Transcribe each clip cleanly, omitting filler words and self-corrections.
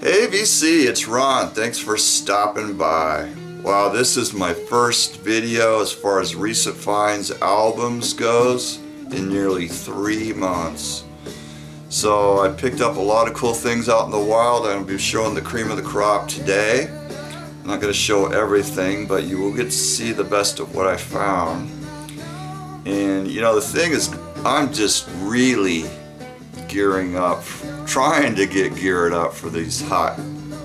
ABC, it's Ron. Thanks for stopping by. Wow, this is my first video as far as recent finds albums goes in nearly 3 months. So I picked up a lot of cool things out in the wild. I'm going to be showing the cream of the crop today. I'm not going to show everything, but you will get to see the best of what I found. And you know, the thing is, I'm just really gearing up, trying to get geared up for these hot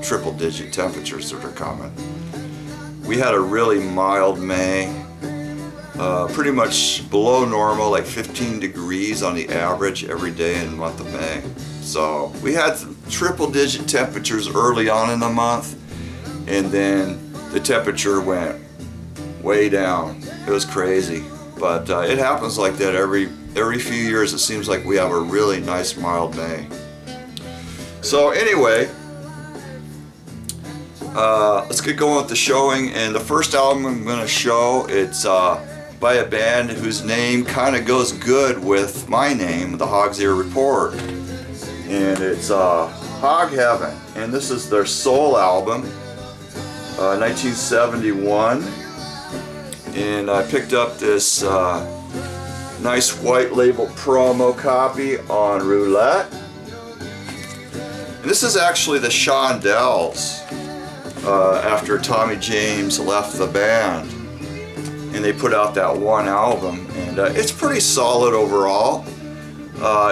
triple-digit temperatures that are coming. We had a really mild May, pretty much below normal, like 15 degrees on the average every day in the month of May. So we had triple-digit temperatures early on in the month, and then the temperature went way down. It was crazy, but it happens like that every few years. It seems like we have a really nice mild May. So anyway, let's get going with the showing. And the first album I'm going to show, it's by a band whose name kind of goes good with my name, the Hog's Ear Report. And it's Hog Heaven. And this is their soul album, 1971. And I picked up this nice white label promo copy on Roulette. And this is actually the Shondells after Tommy James left the band, and they put out that one album, and it's pretty solid overall.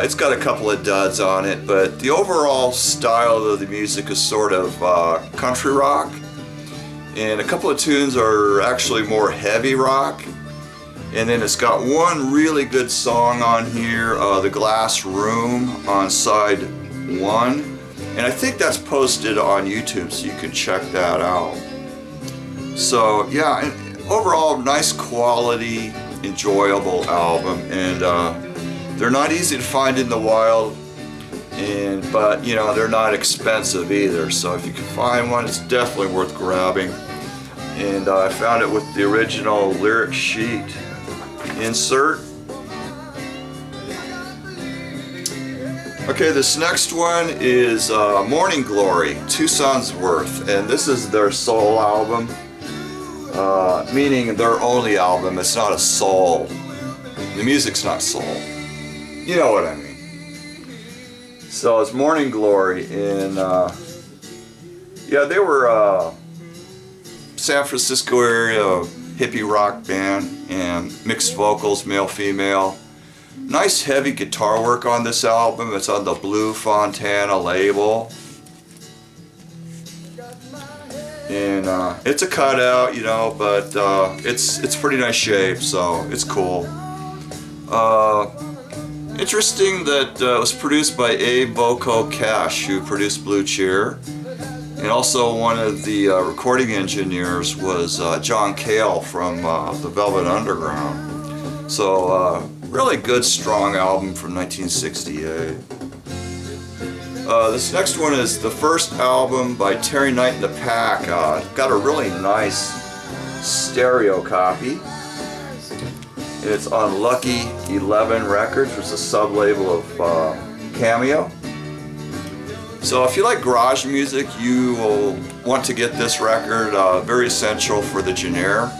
It's got a couple of duds on it, but the overall style of the music is sort of country rock, and a couple of tunes are actually more heavy rock. And then it's got one really good song on here, The Glass Room, on side 1. And I think that's posted on YouTube, so you can check that out. So yeah, and overall nice quality, enjoyable album. And they're not easy to find in the wild, but you know, they're not expensive either. So if you can find one, it's definitely worth grabbing. And I found it with the original lyric sheet insert. Okay, this next one is Morning Glory, Tucson's Worth, and this is their soul album, meaning their only album. It's not a soul. The music's not soul. You know what I mean. So it's Morning Glory, and yeah, they were San Francisco area hippie rock band, and mixed vocals, male female. Nice heavy guitar work on this album. It's on the Blue Fontana label, and it's a cutout, you know, but it's pretty nice shape, so it's cool. Interesting that it was produced by Abe Boko Cash, who produced Blue Cheer. And also one of the recording engineers was John Cale from the Velvet Underground. So really good, strong album from 1968. This next one is the first album by Terry Knight and the Pack. Got a really nice stereo copy. It's on Lucky 11 Records, which is a sub-label of Cameo. So if you like garage music, you will want to get this record, very essential for the genre,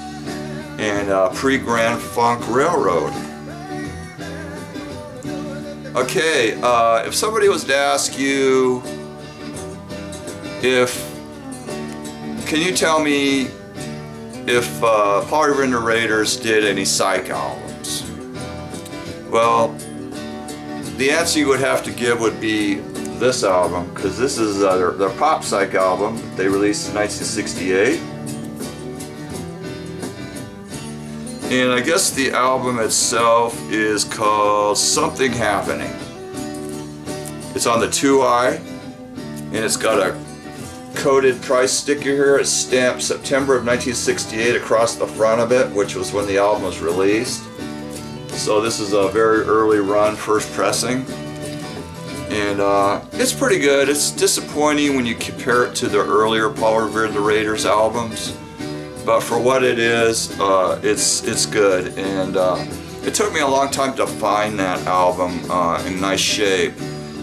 and pre-Grand Funk Railroad. Okay, if somebody was to ask you, can you tell me if Paul Revere and the Raiders did any Psych albums? Well, the answer you would have to give would be this album, because this is their pop Psych album they released in 1968. And I guess the album itself is called Something Happening. It's on the 2i, and it's got a coded price sticker here. It's stamped September of 1968 across the front of it, which was when the album was released. So this is a very early run, first pressing. And it's pretty good. It's disappointing when you compare it to the earlier Paul Revere and the Raiders albums, but for what it is, it's good. And it took me a long time to find that album in nice shape.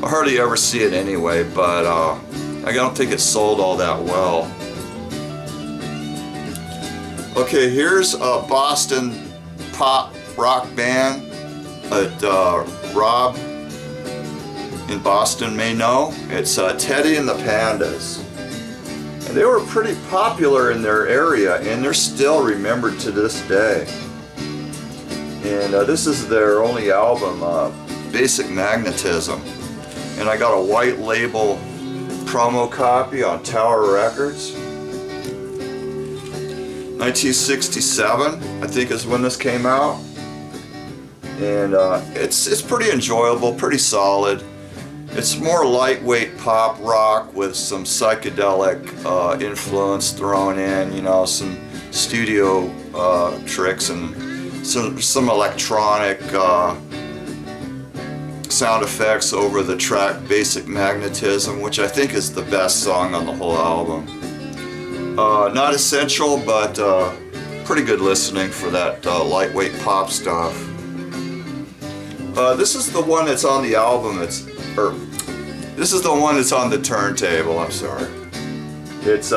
I hardly ever see it anyway, but I don't think it sold all that well. Okay, here's a Boston pop rock band that Rob in Boston may know. It's Teddy and the Pandas. And they were pretty popular in their area, and they're still remembered to this day. And this is their only album, Basic Magnetism. And I got a white label promo copy on Tower Records. 1967, I think, is when this came out. And it's pretty enjoyable, pretty solid. It's more lightweight pop rock with some psychedelic influence thrown in, you know, some studio tricks and some electronic sound effects over the track Basic Magnetism, which I think is the best song on the whole album. Not essential, but pretty good listening for that lightweight pop stuff. This is the one that's on the album. This is the one that's on the turntable. I'm sorry. It's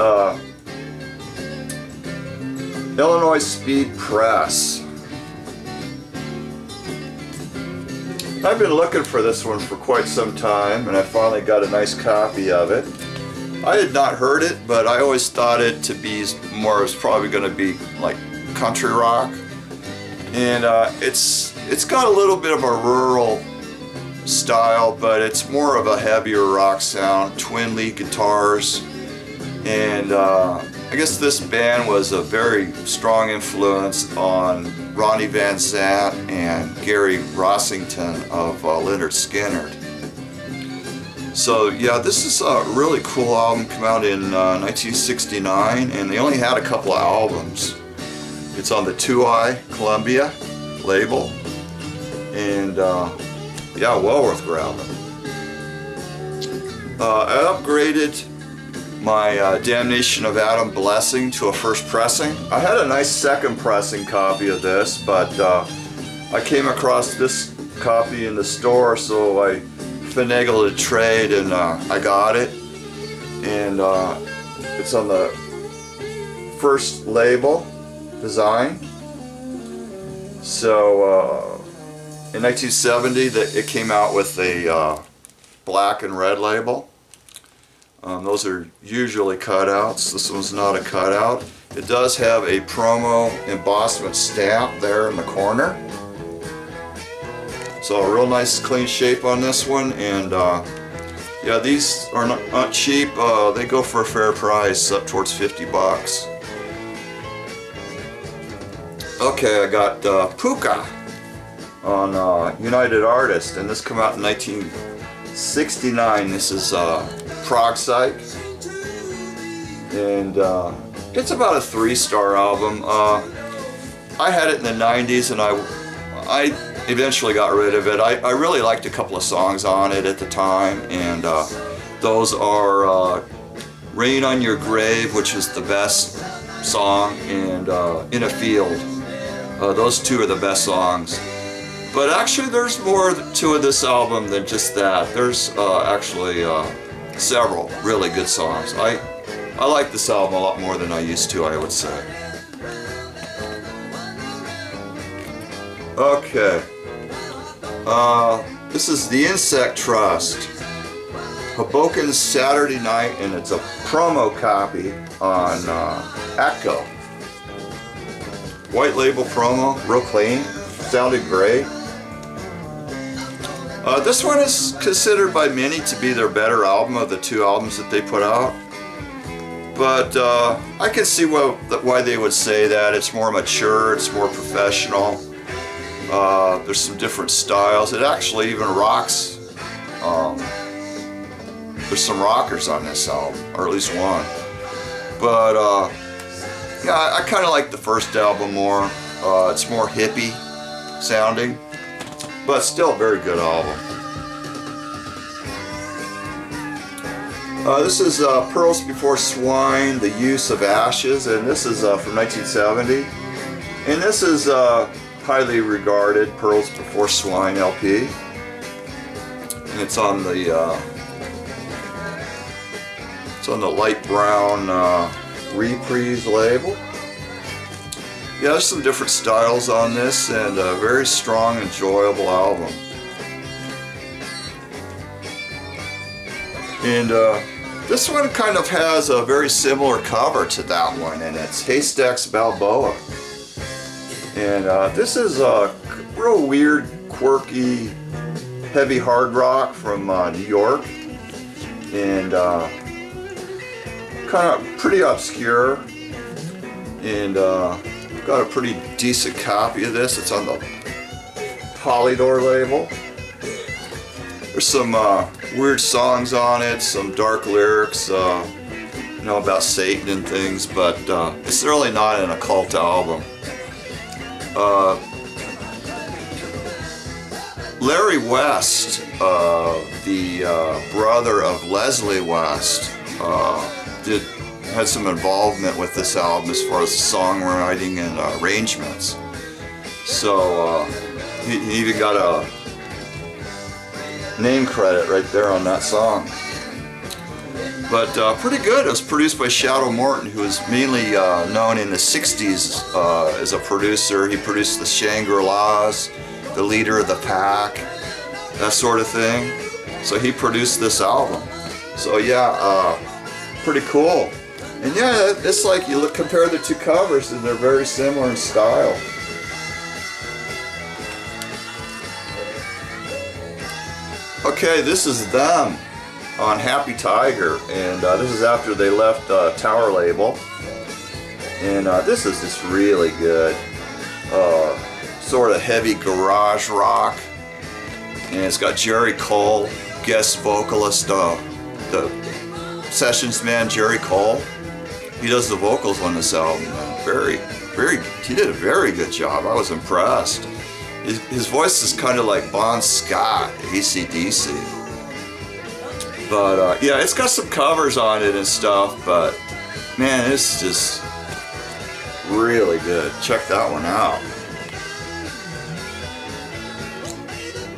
Illinois Speed Press. I've been looking for this one for quite some time, and I finally got a nice copy of it. I had not heard it, but I always thought it to be more, it's probably going to be like country rock. And it's got a little bit of a rural style, but it's more of a heavier rock sound, twin lead guitars. And I guess this band was a very strong influence on Ronnie Van Zant and Gary Rossington of Lynyrd Skynyrd. So yeah, this is a really cool album, came out in 1969, and they only had a couple of albums. It's on the 2i Columbia label, and yeah, well worth grabbing. I upgraded my Damnation of Adam Blessing to a first pressing. I had a nice second pressing copy of this, but I came across this copy in the store, so I finagled a trade and I got it. And it's on the first label design. So in 1970 it came out with a black and red label. Those are usually cutouts. This one's not a cutout. It does have a promo embossment stamp there in the corner. So a real nice clean shape on this one, and yeah, these are not cheap. They go for a fair price, up towards 50 bucks. Okay, I got Puka on United Artists, and this came out in 1969. This is Prog Psych, and it's about a 3-star album. I had it in the 90s, and I eventually got rid of it. I really liked a couple of songs on it at the time, and those are Rain on Your Grave, which is the best song, and In a Field. Those two are the best songs. But actually there's more to this album than just that. There's actually several really good songs. I like this album a lot more than I used to, I would say. Okay. This is The Insect Trust. Hoboken's Saturday Night, and it's a promo copy on Echo. White label promo, real clean, sounded great. This one is considered by many to be their better album of the two albums that they put out. But I can see why they would say that. It's more mature, it's more professional. There's some different styles. It actually even rocks. There's some rockers on this album, or at least one. But yeah, I kind of like the first album more. It's more hippie sounding, but still a very good album. This is Pearls Before Swine, The Use of Ashes, and this is from 1970. And this is highly regarded Pearls Before Swine LP. And it's on the It's on the light brown Reprise label. Yeah, there's some different styles on this, and a very strong, enjoyable album. And this one kind of has a very similar cover to that one, and it's Haystacks Balboa. And this is a real weird, quirky, heavy hard rock from New York, and kind of pretty obscure. And got a pretty decent copy of this. It's on the Polydor label. There's some weird songs on it, some dark lyrics, you know, about Satan and things, but it's really not an occult album. Larry West, the brother of Leslie West, had some involvement with this album as far as songwriting and arrangements. So he even got a name credit right there on that song. But pretty good. It was produced by Shadow Morton, who was mainly known in the 60s as a producer. He produced the Shangri-Las, the Leader of the Pack, that sort of thing. So he produced this album. So yeah, pretty cool. And yeah, it's like you compare the two covers and they're very similar in style. Okay, this is them on Happy Tiger, and this is after they left Tower label. And this is just really good. Sort of heavy garage rock. And it's got Jerry Cole, guest vocalist, the sessions man Jerry Cole. He does the vocals on this album. He did a very good job. I was impressed. His voice is kind of like Bon Scott, AC/DC. But yeah, it's got some covers on it and stuff, but man, it's just really good. Check that one out.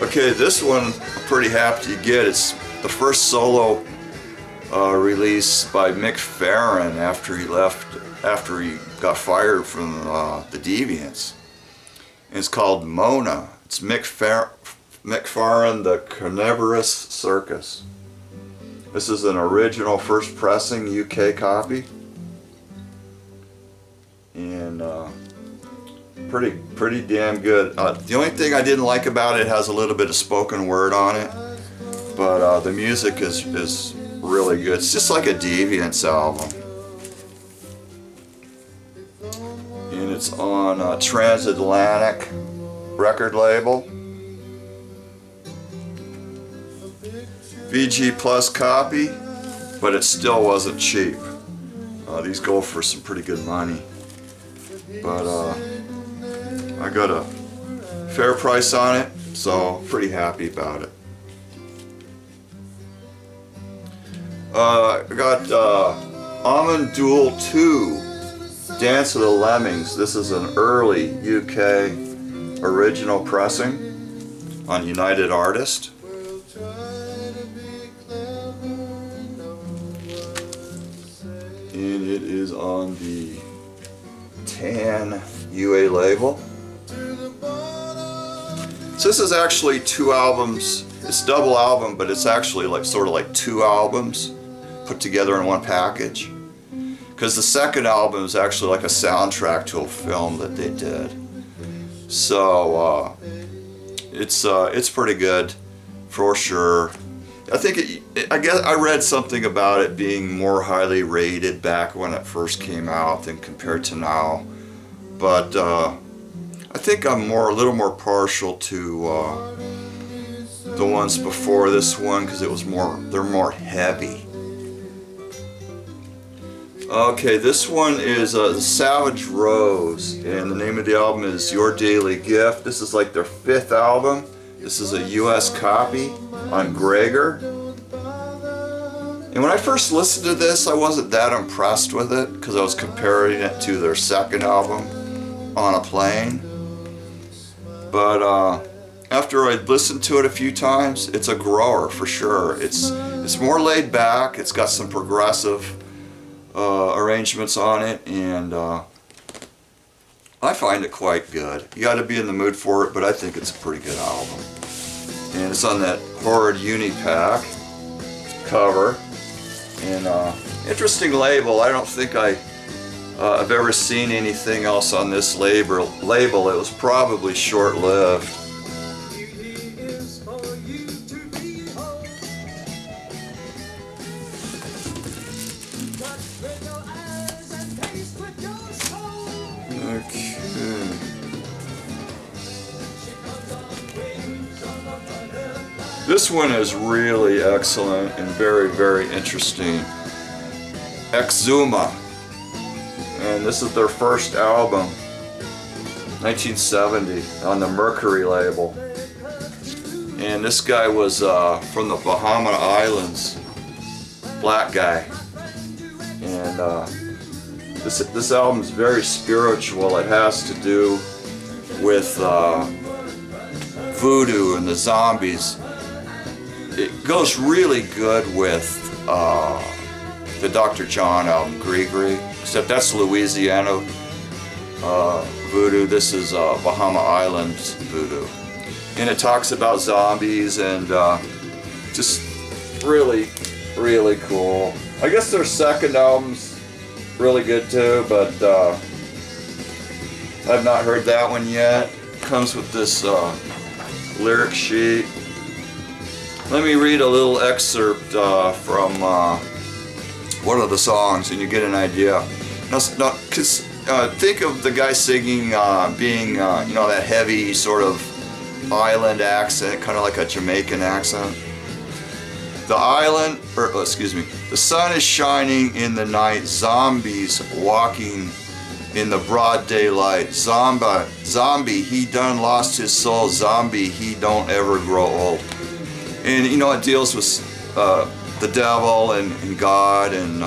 Okay, this one I'm pretty happy to get. It's the first solo release by Mick Farren after he got fired from the Deviants. And it's called Mona. It's Mick Farren, the Carnivorous Circus. This is an original first pressing UK copy, and pretty damn good. The only thing I didn't like about it has a little bit of spoken word on it, but the music is really good. It's just like a Deviants album. And it's on Transatlantic record label. VG Plus copy, but it still wasn't cheap. These go for some pretty good money. But I got a fair price on it, so pretty happy about it. I got Almond Duel 2, Dance of the Lemmings. This is an early UK original pressing on United Artists. And it is on the Tan UA label. So this is actually two albums. It's a double album, but it's actually like sort of like two albums put together in one package. Because the second album is actually like a soundtrack to a film that they did. So it's pretty good for sure. I think I guess I read something about it being more highly rated back when it first came out than compared to now. But I think I'm a little more partial to the ones before this one because they're more heavy. Okay, this one is Savage Rose, and the name of the album is Your Daily Gift. This is like their fifth album. This is a US copy on Gregor. And when I first listened to this, I wasn't that impressed with it because I was comparing it to their second album, On a Plane. But after I listened to it a few times, it's a grower for sure. It's It's more laid back. It's got some progressive arrangements on it, and I find it quite good. You got to be in the mood for it, but I think it's a pretty good album. And it's on that horrid Unipack cover, and interesting label. I don't think I've ever seen anything else on this label. It was probably short-lived. Okay. This one is really excellent and very, very interesting. Exuma. And this is their first album, 1970, on the Mercury label. And this guy was from the Bahama Islands, black guy. And this album is very spiritual. It has to do with voodoo and the zombies. It goes really good with the Dr. John album, Grigri, except that's Louisiana voodoo. This is Bahama Islands voodoo. And it talks about zombies and just really, really cool. I guess their second album's really good too, but I've not heard that one yet. Comes with this lyric sheet. Let me read a little excerpt from one of the songs, and you get an idea. Because think of the guy singing being, you know, that heavy sort of island accent, kind of like a Jamaican accent. The sun is shining in the night, zombies walking in the broad daylight. Zombie, he done lost his soul. Zombie, he don't ever grow old. And you know, it deals with the devil and God, and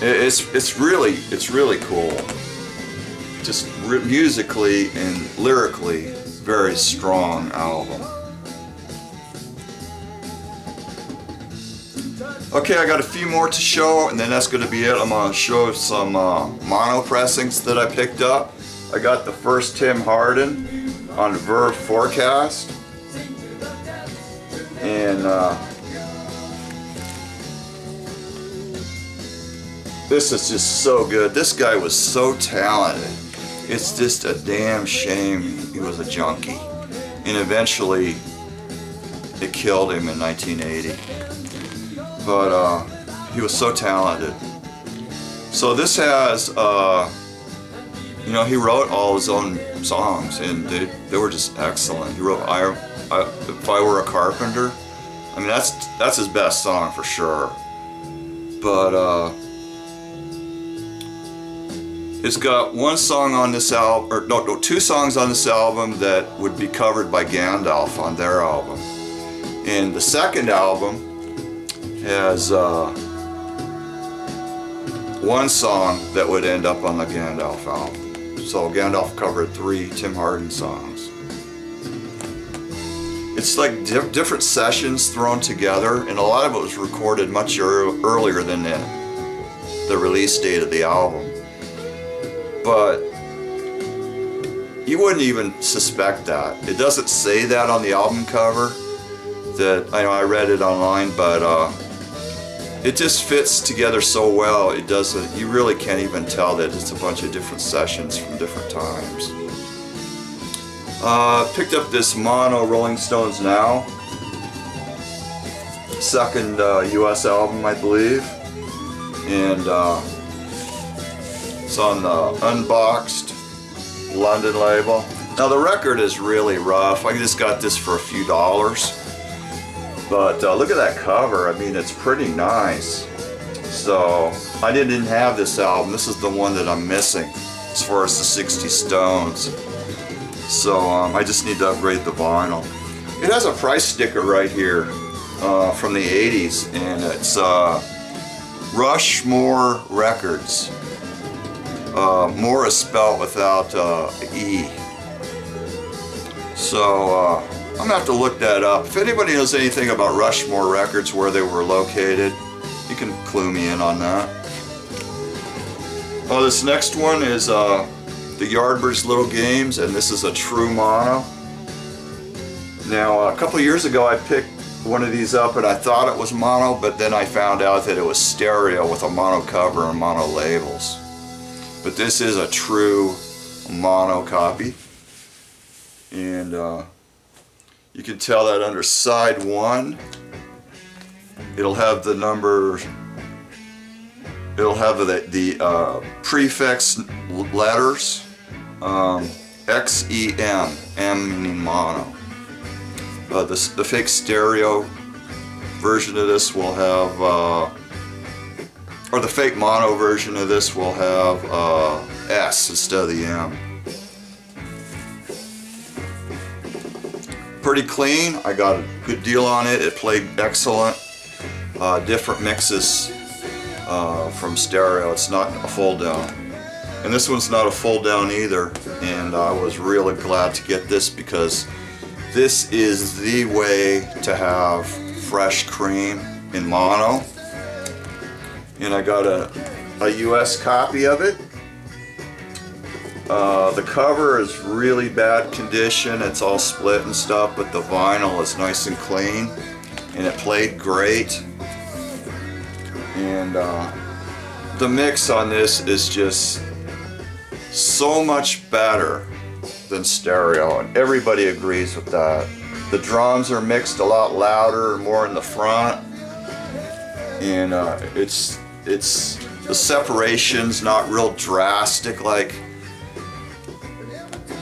it's really cool. Just musically and lyrically, very strong album. Okay, I got a few more to show, and then that's going to be it. I'm going to show some mono pressings that I picked up. I got the first Tim Hardin on Verve Forecast. And this is just so good. This guy was so talented. It's just a damn shame he was a junkie. And eventually it killed him in 1980. But he was so talented. So this has, you know, he wrote all his own songs, and they were just excellent. He wrote If I Were a Carpenter. I mean, that's his best song for sure. But it's got one song on this album, or no, two songs on this album that would be covered by Gandalf on their album. And the second album has one song that would end up on the Gandalf album. So Gandalf covered 3 Tim Hardin songs. It's like different sessions thrown together, and a lot of it was recorded much earlier than the release date of the album. But you wouldn't even suspect that. It doesn't say that on the album cover. That I read it online, but it just fits together so well. It doesn't. You really can't even tell that it's a bunch of different sessions from different times. Picked up this mono Rolling Stones Now, second US album, I believe, and it's on the Unboxed London label. Now the record is really rough. I just got this for a few dollars, but look at that cover. I mean, it's pretty nice. So I didn't have this album. This is the one that I'm missing as far as the 60 Stones. So I just need to upgrade the vinyl. It has a price sticker right here from the 80s, and it's Rushmore Records. More is spelled without E. So I'm gonna have to look that up. If anybody knows anything about Rushmore Records, where they were located, you can clue me in on that. Oh, this next one is the Yardbirds Little Games, and this is a true mono. Now, a couple years ago I picked one of these up and I thought it was mono, but then I found out that it was stereo with a mono cover and mono labels. But this is a true mono copy, and you can tell that under side 1 it'll have the number, it'll have the prefix letters, XEM, M meaning mono. The fake stereo version of this will have, or the fake mono version of this will have S instead of the M. Pretty clean. I got a good deal on it. It played excellent. Different mixes from stereo. It's not a fold down. And this one's not a fold down either. And I was really glad to get this because this is the way to have fresh cream in mono. And I got a US copy of it. The cover is really bad condition. It's all split and stuff, but the vinyl is nice and clean. And it played great. And the mix on this is just so much better than stereo, and everybody agrees with that. The drums are mixed a lot louder, more in the front, and it's the separation's not real drastic like,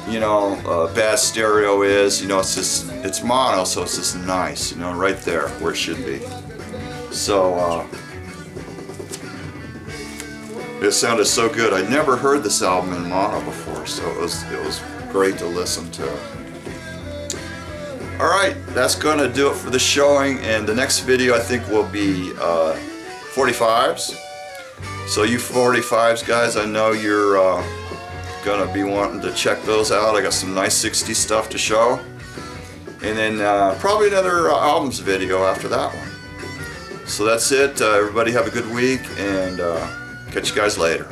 you know, bad stereo is. You know, it's mono, so it's just nice, you know, right there where it should be. So it sounded so good. I'd never heard this album in mono before, so it was great to listen to. Alright, that's going to do it for the showing, and the next video I think will be 45s. So you 45s guys, I know you're going to be wanting to check those out. I got some nice 60s stuff to show. And then probably another albums video after that one. So that's it. Everybody have a good week, and catch you guys later.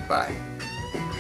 Bye.